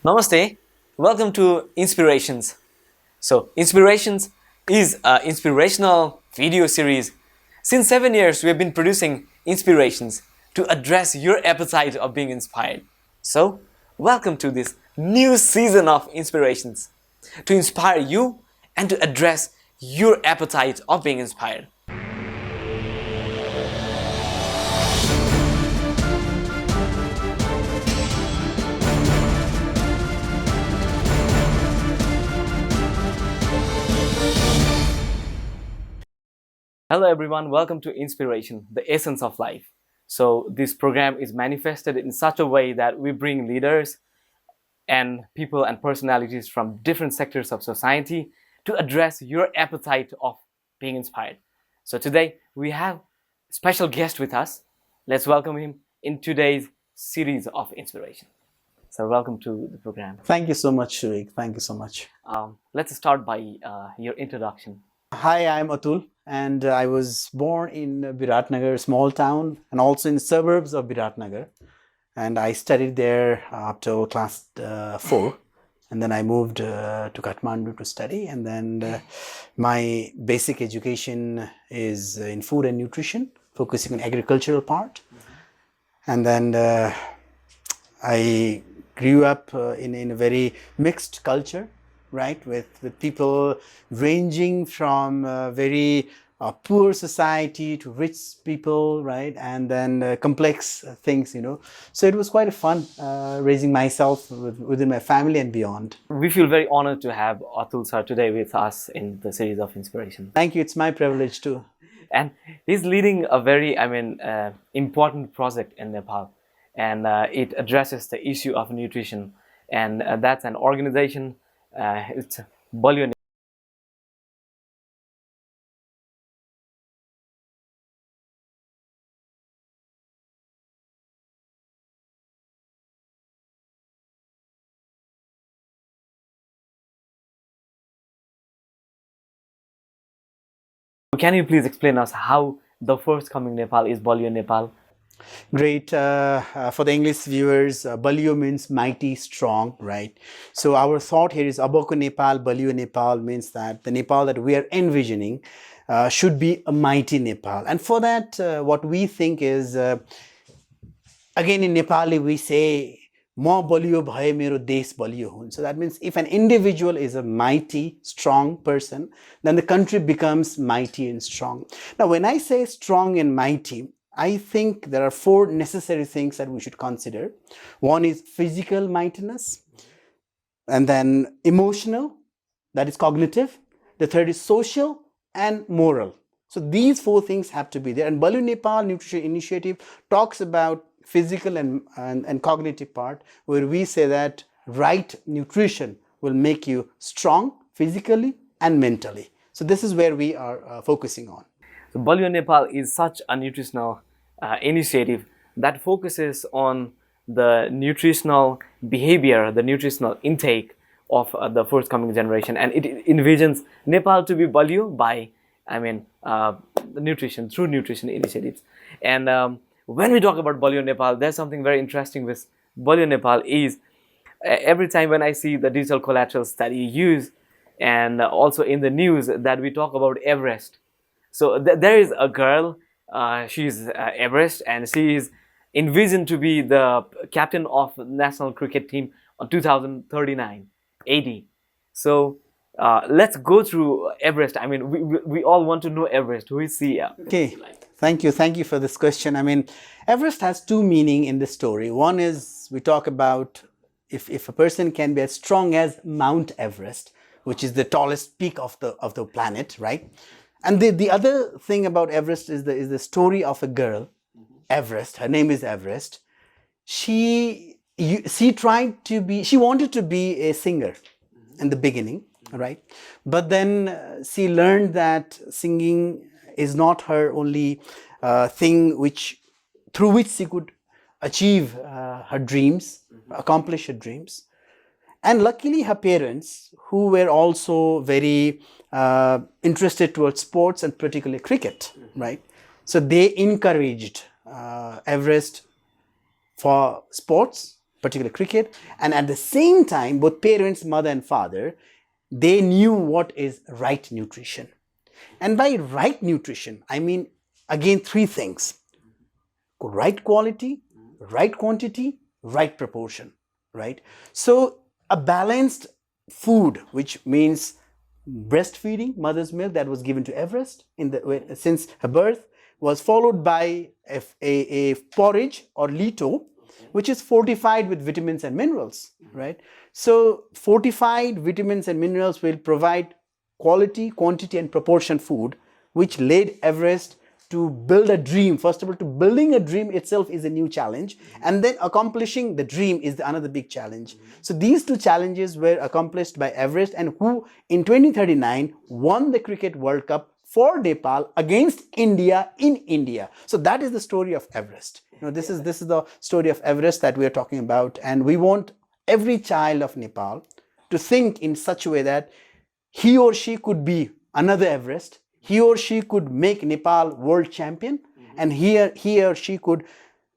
Namaste. Welcome to Inspirations. Inspirations is an inspirational video series. Since 7 years, we have been producing inspirations to address your appetite of being inspired. So, welcome to this new season of inspirations to inspire you and to address your appetite of being inspired. Hello everyone, welcome to Inspiration, the essence of life. So this program is manifested in such a way that we bring leaders and people and personalities from different sectors of society to address your appetite of being inspired. So today we have a special guest with us. Let's welcome him in today's series of inspiration. So welcome to the program. Thank you so much, Shurik. Thank you so much. Let's start by your introduction. Hi, I'm Atul, and I was born in Biratnagar, a small town, and also in suburbs of Biratnagar. And I studied there up to class 4. And then I moved to Kathmandu to study. And then my basic education is in food and nutrition, focusing on agricultural part. And then I grew up in a very mixed culture, right, with people ranging from very poor society to rich people, right, and then complex things, So it was quite fun raising myself within my family and beyond. We feel very honored to have Atul sir today with us in the series of inspiration. Thank you. It's my privilege too. And he's leading a very, important project in Nepal. And it addresses the issue of nutrition. And that's an organization, it's Baliyo Nepal. Can you please explain us how the forthcoming Nepal is Baliyo Nepal? Great. For the English viewers, Baliyo means mighty, strong, right? So our thought here is Aboko Nepal, Baliyo Nepal means that the Nepal that we are envisioning should be a mighty Nepal. And for that, what we think is, again in Nepali we say, Ma baliyo bhaye mero desh baliyo hun. So that means if an individual is a mighty, strong person, then the country becomes mighty and strong. Now, when I say strong and mighty, I think there are 4 necessary things that we should consider. One is physical mightiness, and then emotional, that is cognitive. The third is social and moral. So these 4 things have to be there. And Baliyo Nepal Nutrition Initiative talks about physical and cognitive part, where we say that right nutrition will make you strong physically and mentally. So this is where we are focusing on. So Baliyo Nepal is such a nutritional initiative that focuses on the nutritional behavior, the nutritional intake of the forthcoming generation, and it envisions Nepal to be Baliyo by, the nutrition, through nutrition initiatives. And when we talk about Baliyo Nepal, there's something very interesting with Baliyo Nepal is every time when I see the digital collaterals that you use, and also in the news that we talk about Everest. So there is a girl, she's Everest, and she is envisioned to be the captain of the national cricket team on 2039 AD. So let's go through Everest. We all want to know Everest. Who is she? Okay, thank you for this question. Everest has 2 meanings in this story. One is we talk about if a person can be as strong as Mount Everest, which is the tallest peak of the planet, right? And the other thing about Everest is the story of a girl, Everest. Her name is Everest. She wanted to be a singer in the beginning, right? But then she learned that singing is not her only thing through which she could achieve her dreams, accomplish her dreams. And luckily her parents, who were also very interested towards sports and particularly cricket, right? So they encouraged Everest for sports, particular cricket. And at the same time, both parents, mother and father, they knew what is right nutrition. And by right nutrition, I mean, again, three things: right quality, right quantity, right proportion, right? So a balanced food, which means breastfeeding, mother's milk that was given to Everest since her birth, was followed by a porridge or lito, which is fortified with vitamins and minerals, right? So fortified vitamins and minerals will provide quality, quantity and proportion food, which led Everest to build a dream. First of all, to building a dream itself is a new challenge, and then accomplishing the dream is another big challenge. So these two challenges were accomplished by Everest, and who in 2039 won the Cricket World Cup for Nepal against India in India. So that is the story of Everest. This is the story of Everest that we are talking about, and we want every child of Nepal to think in such a way that he or she could be another Everest. He or she could make Nepal world champion, and he or she could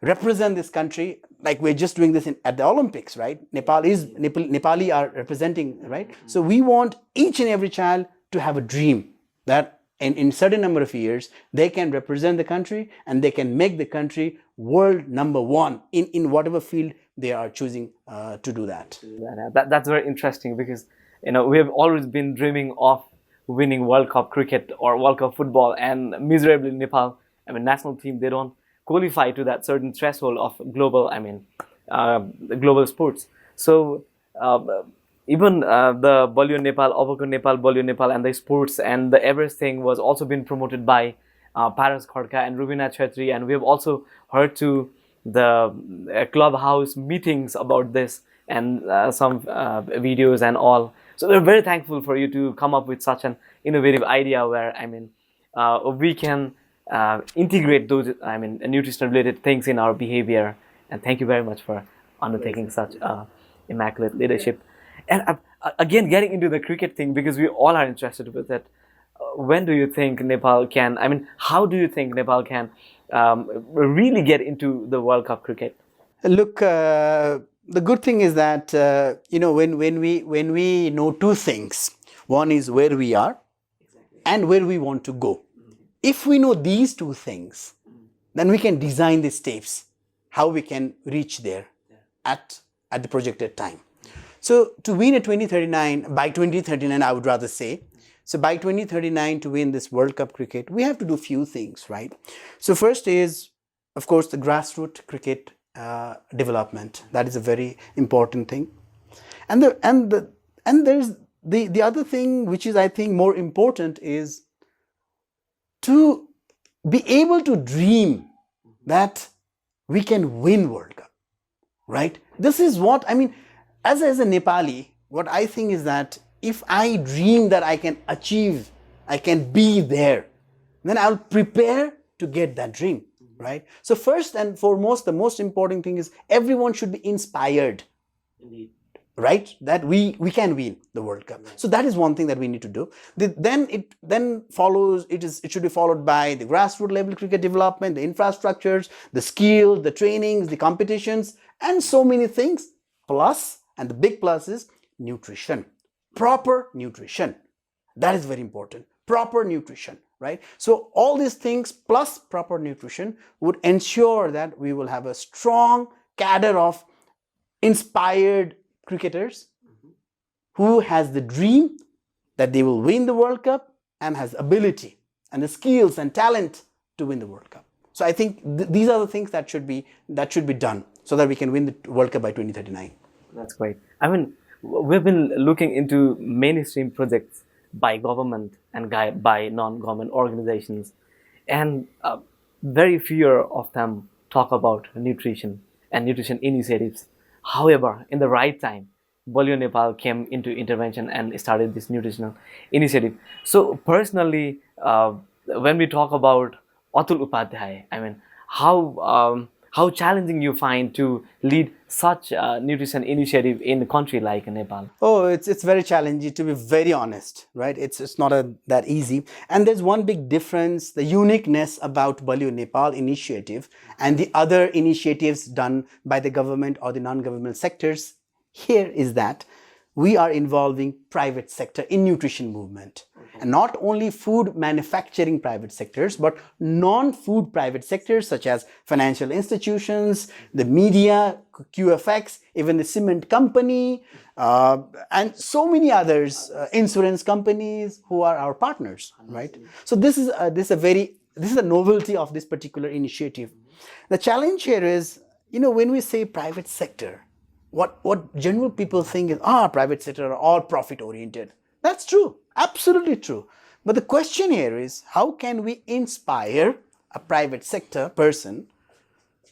represent this country like we're just doing this at the Olympics, right? Nepali are representing, right? So we want each and every child to have a dream that in certain number of years they can represent the country and they can make the country world number one in whatever field they are choosing to do that. That's very interesting, because we have always been dreaming of winning World Cup cricket or World Cup football, and miserably Nepal, national team, they don't qualify to that certain threshold of global, global sports. So even the Baliyo Nepal, Baliyo Nepal, and the sports and the Everest thing was also been promoted by Paras Khadka and Rubina Chetri, and we have also heard to the clubhouse meetings about this, and some videos and all. So we're very thankful for you to come up with such an innovative idea where we can integrate those nutrition related things in our behavior. And thank you very much for undertaking such immaculate leadership. And again, getting into the cricket thing, because we all are interested with it. When do you think Nepal can? How do you think Nepal can really get into the World Cup cricket? Look, the good thing is that when we know two things, one is where we are and where we want to go. If we know these two things, then we can design the steps how we can reach there at the projected time. So to win at by 2039, I would rather say. So by 2039, to win this World Cup cricket, we have to do few things, right? So first is, of course, the grassroots cricket development. That is a very important thing. And there's the other thing, which is, I think, more important, is to be able to dream that we can win World Cup, right? This is what, as a Nepali, what I think is that if I dream that I can achieve, I can be there, then I'll prepare to get that dream, right? So first and foremost, the most important thing is everyone should be inspired. Indeed. Right? That we can win the World Cup. Right. So that is one thing that we need to do. Then it should be followed by the grassroots level cricket development, the infrastructures, the skills, the trainings, the competitions, and so many things. Plus, and the big plus is nutrition. Proper nutrition. That is very important. Proper nutrition, right? So all these things plus proper nutrition would ensure that we will have a strong cadre of inspired cricketers who has the dream that they will win the World Cup and has ability and the skills and talent to win the World Cup. So I think these are the things that should be done so that we can win the World Cup by 2039. That's great. We've been looking into mainstream projects by government and by non-government organizations, and very few of them talk about nutrition and nutrition initiatives. However, in the right time, Baliyo Nepal came into intervention and started this nutritional initiative. So personally, when we talk about Atul Upadhyay, how how challenging you find to lead such a nutrition initiative in a country like Nepal? Oh, it's very challenging, to be very honest, right? It's not that easy. And there's one big difference, the uniqueness about Baliyo Nepal initiative and the other initiatives done by the government or the non-governmental sectors here is that we are involving private sector in nutrition movement. And not only food manufacturing private sectors, but non-food private sectors such as financial institutions, the media, QFX, even the cement company, and so many others, insurance companies who are our partners, right? So this is a novelty of this particular initiative. The challenge here is, when we say private sector, what general people think is, private sector are all profit oriented. That's true, absolutely true. But the question here is, how can we inspire a private sector person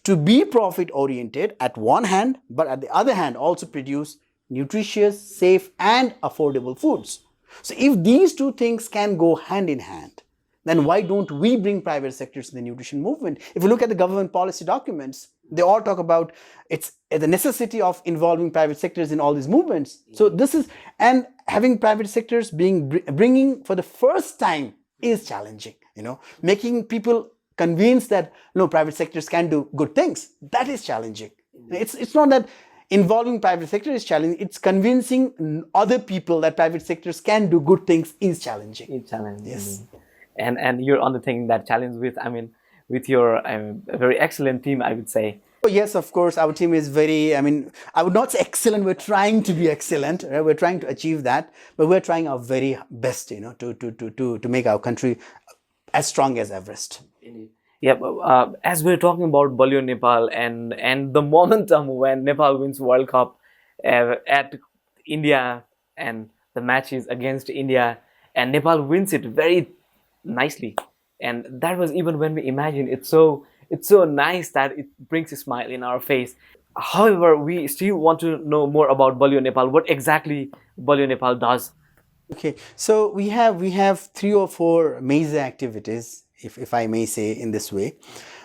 to be profit oriented at one hand, but at the other hand also produce nutritious, safe and affordable foods? So if these two things can go hand in hand, then why don't we bring private sectors to the nutrition movement? If you look at the government policy documents, they all talk about it's the necessity of involving private sectors in all these movements. So this is, and having private sectors bringing for the first time is challenging, making people convinced that no, private sectors can do good things. That is challenging. It's not that involving private sector is challenging, it's convincing other people that private sectors can do good things is challenging. It's challenging. Yes. And you're undertaking that challenge with your very excellent team, I would say. Oh, yes, of course, our team is very, I would not say excellent, we're trying to be excellent, right? We're trying to achieve that, but we're trying our very best, to make our country as strong as Everest. Yeah, as we're talking about Baliyo Nepal and the momentum when Nepal wins World Cup at India, and the match is against India, and Nepal wins it very nicely, and that was even when we imagine it's so nice that it brings a smile in our face. However, we still want to know more about Baliyo Nepal. What exactly Baliyo Nepal does? Okay, so we have 3 or 4 major activities, if I may say in this way.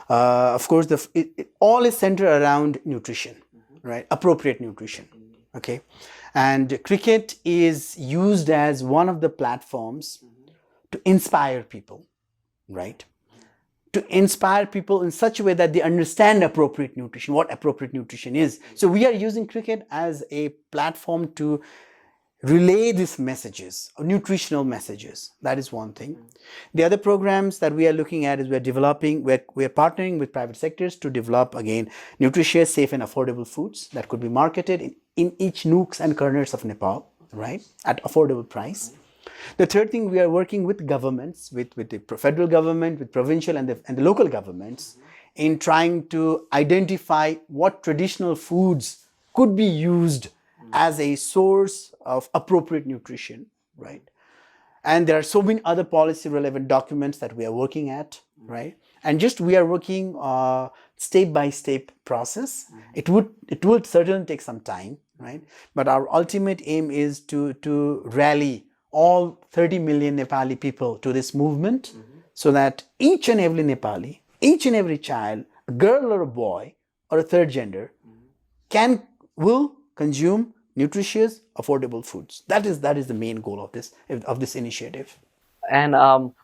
Of course, it all is centered around nutrition, right? Appropriate nutrition. Okay, and cricket is used as one of the platforms to inspire people, right? To inspire people in such a way that they understand appropriate nutrition, what appropriate nutrition is. So we are using cricket as a platform to relay these messages, nutritional messages. That is one thing. The other programs that we are looking at is we're partnering with private sectors to develop, again, nutritious, safe and affordable foods that could be marketed in each nooks and corners of Nepal, right, at affordable price. The third thing, we are working with governments, with the federal government, with provincial and the local governments, in trying to identify what traditional foods could be used as a source of appropriate nutrition, right? And there are so many other policy relevant documents that we are working at, right? And just we are working step by step process. It would certainly take some time, right? But our ultimate aim is to rally all 30 million Nepali people to this movement, so that each and every Nepali, each and every child, a girl or a boy or a third gender, will consume nutritious, affordable foods. That is the main goal of this initiative. And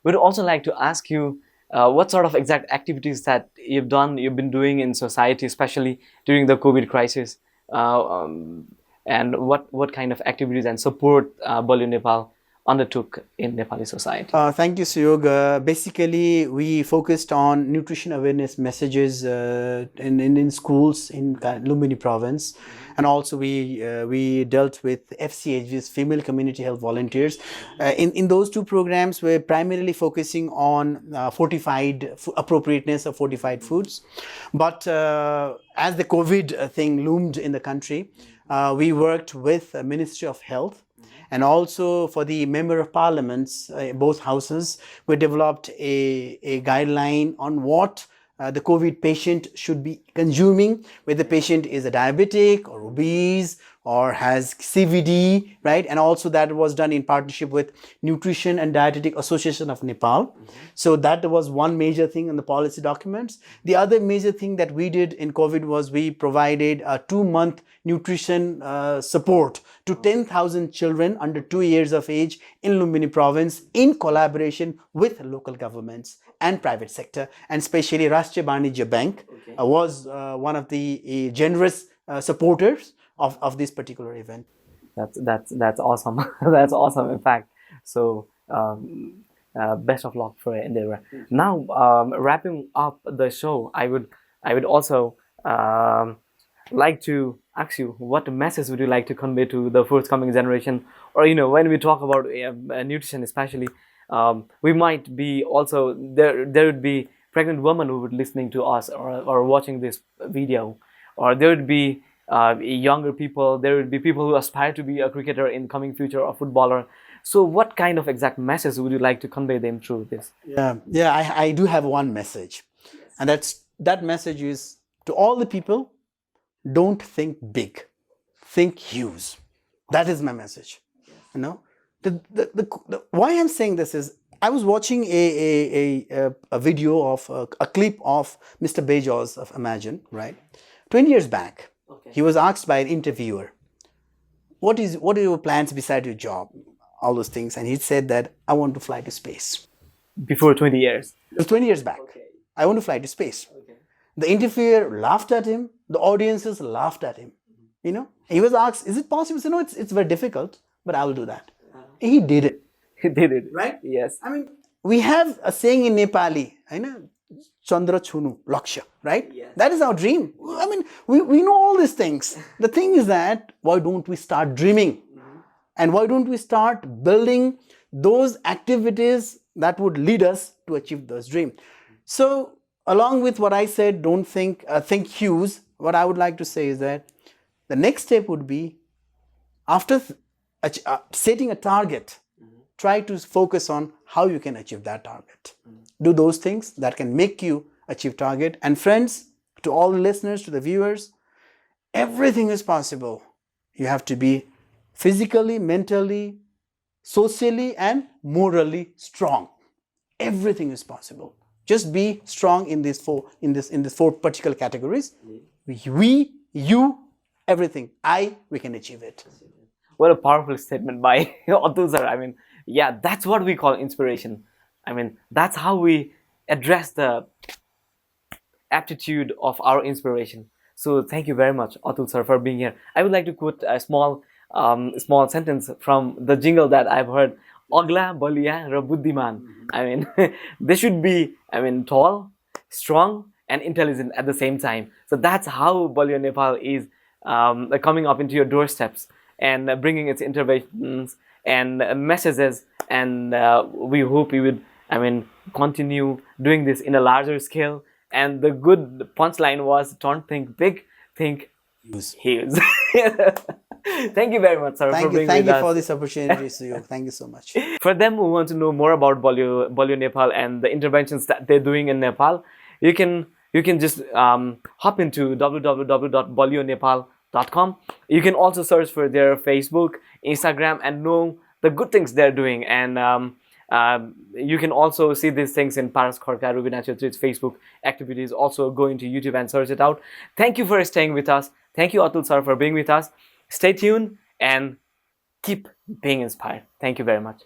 we'd also like to ask you what sort of exact activities that you've been doing in society, especially during the COVID crisis, and what kind of activities and support Baliyo Nepal undertook in Nepali society. Thank you, Suyog. Basically, we focused on nutrition awareness messages in schools in Lumbini province, and also we dealt with FCHVs, female community health volunteers. In those 2 programs, we're primarily focusing on appropriateness of fortified foods. But as the COVID thing loomed in the country, we worked with the Ministry of Health. And also for the Member of Parliaments, both houses, we developed a guideline on what the COVID patient should be consuming, whether the patient is a diabetic or obese or has CVD, right? And also that was done in partnership with Nutrition and Dietetic Association of Nepal. So that was one major thing in the policy documents. The other major thing that we did in COVID was we provided a 2-month nutrition support to 10,000 children under 2 years of age in Lumbini province in collaboration with local governments and private sector, and especially Rashtriya Banijya Bank was one of the generous supporters of this particular event. That's awesome. That's awesome, in fact. So best of luck for your endeavor. Now, wrapping up the show, I would also like to ask you, what message would you like to convey to the forthcoming generation? Or, when we talk about nutrition, especially, we might be also there would be pregnant women who would listening to us or watching this video, or there would be younger people, there would be people who aspire to be a cricketer in coming future or footballer. So what kind of exact message would you like to convey them through this? I do have one message, and that message is to all the people: don't think big, think huge. That is my message. Why I'm saying this is, I was watching a video of a clip of Mr. Bezos of Amazon, right? 20 years back, he was asked by an interviewer, what are your plans beside your job? All those things. And he said that, I want to fly to space. Before 20 years? It was 20 years back. I want to fly to space. The interviewer laughed at him. The audiences laughed at him. He was asked, is it possible? He said, no, it's very difficult, but I will do that. He did it. He did it. Right? Yes. I mean, we have a saying in Nepali, Chandra Chunu, Laksha, right? Yes. That is our dream. I mean, we know all these things. The thing is that, why don't we start dreaming? And why don't we start building those activities that would lead us to achieve those dreams? So, along with what I said, don't think huge. What I would like to say is that the next step would be, after setting a target, try to focus on how you can achieve that target. Do those things that can make you achieve target. And friends, to all the listeners, to the viewers, everything is possible. You have to be physically, mentally, socially, and morally strong. Everything is possible. Just be strong in these four particular categories. We, you, everything. We can achieve it. What a powerful statement by Atul sir. I mean, yeah, that's what we call inspiration. I mean, that's how we address the aptitude of our inspiration. So thank you very much, Atul sir, for being here. I would like to quote a small sentence from the jingle that I've heard. Agla, Baliya, ra Buddhiman. I mean, they should be, tall, strong, and intelligent at the same time. So that's how Baliyo Nepal is coming up into your doorsteps and bringing its interventions and messages. And we hope you would, continue doing this in a larger scale. And the good punchline was, don't think big, think huge. Thank you very much, sir, for being with us. Thank you for this opportunity, Suyog. Thank you so much. For them who want to know more about Baliyo Nepal and the interventions that they're doing in Nepal, you can just hop into www.baliyonepal.com. You can also search for their Facebook, Instagram, and know the good things they're doing. And you can also see these things in Paras Khorka Rubinachiotri's Facebook activities. Also go into YouTube and search it out. Thank you for staying with us. Thank you, Atul sir, for being with us. Stay tuned and keep being inspired. Thank you very much.